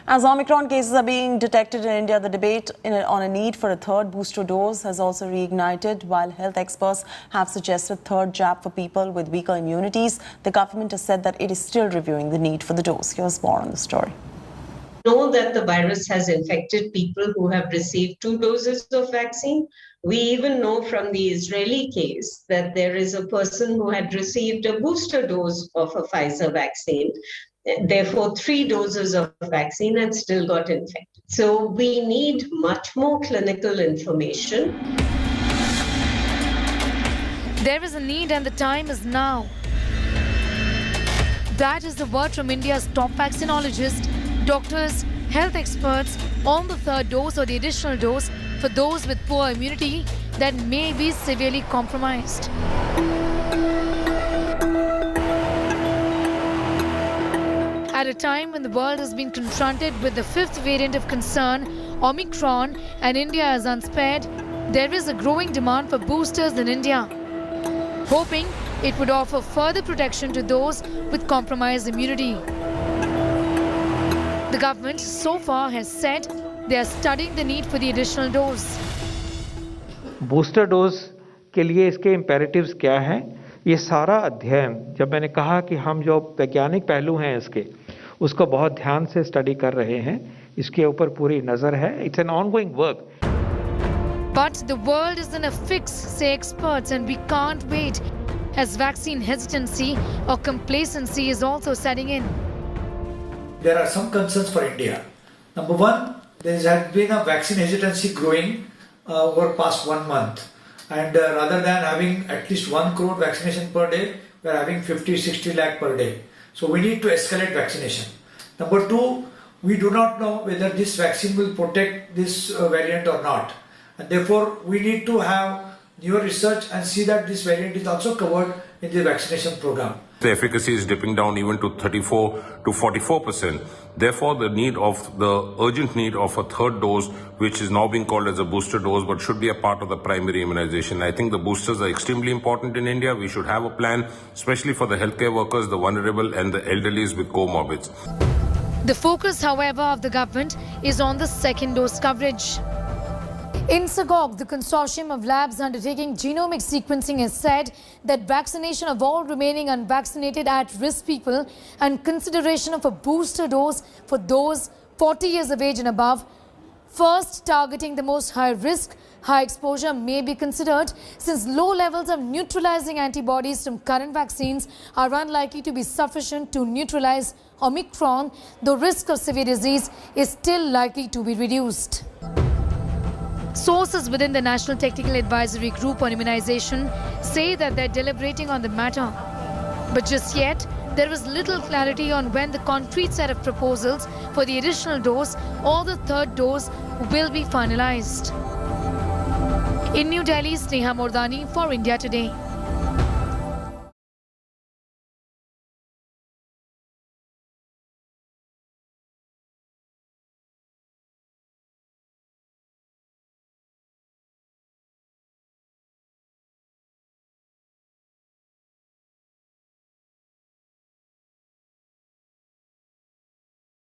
As Omicron cases are being detected in India, the debate on a need for a third booster dose has also reignited. While health experts have suggested third jab for people with weaker immunities, the government has said that it is still reviewing the need for the dose. Here's more on the story. We know that the virus has infected people who have received 2 doses of vaccine. We even know from the Israeli case that there is a person who had received a booster dose of a Pfizer vaccine, therefore 3 doses of vaccine, and still got infected. So we need much more clinical information. There is a need and the time is now. That is the word from India's top vaccinologist, doctors, health experts on the third dose or the additional dose for those with poor immunity that may be severely compromised. At a time when the world has been confronted with the 5th variant of concern, Omicron, and India is unspared, there is a growing demand for boosters in India, hoping it would offer further protection to those with compromised immunity. The government so far has said they are studying the need for the additional dose. Booster dose के लिए इसके imperatives क्या हैं? ये सारा अध्ययन, जब मैंने कहा कि हम जो वैज्ञानिक पहलू हैं इसके, उसको बहुत ध्यान से स्टडी कर रहे हैं, इसके ऊपर पूरी नजर है. It's an ongoing work. But the world is in a fix, say experts, and we can't wait, as vaccine hesitancy or complacency is also setting in. There are some concerns for India. Number one, there has been a vaccine hesitancy growing over past 1 month. And rather than having at least 1 crore vaccination per day, we are having 50-60 lakh per day. So we need to escalate vaccination. Number two, we do not know whether this vaccine will protect this variant or not. And therefore, we need to have newer research and see that this variant is also covered in the vaccination program. The efficacy is dipping down even to 34 to 44%. Therefore, the urgent need of a third dose, which is now being called as a booster dose, but should be a part of the primary immunization. I think the boosters are extremely important in India. We should have a plan, especially for the healthcare workers, the vulnerable, and the elderly with comorbids. The focus, however, of the government is on the second dose coverage. INSACOG, the consortium of labs undertaking genomic sequencing, has said that vaccination of all remaining unvaccinated at-risk people and consideration of a booster dose for those 40 years of age and above, first targeting the most high-risk, high-exposure, may be considered, since low levels of neutralizing antibodies from current vaccines are unlikely to be sufficient to neutralize Omicron. The risk of severe disease is still likely to be reduced. Sources within the National Technical Advisory Group on Immunization say that they're deliberating on the matter. But just yet, there is little clarity on when the concrete set of proposals for the additional dose or the third dose will be finalized. In New Delhi, Sneha Mordani for India Today.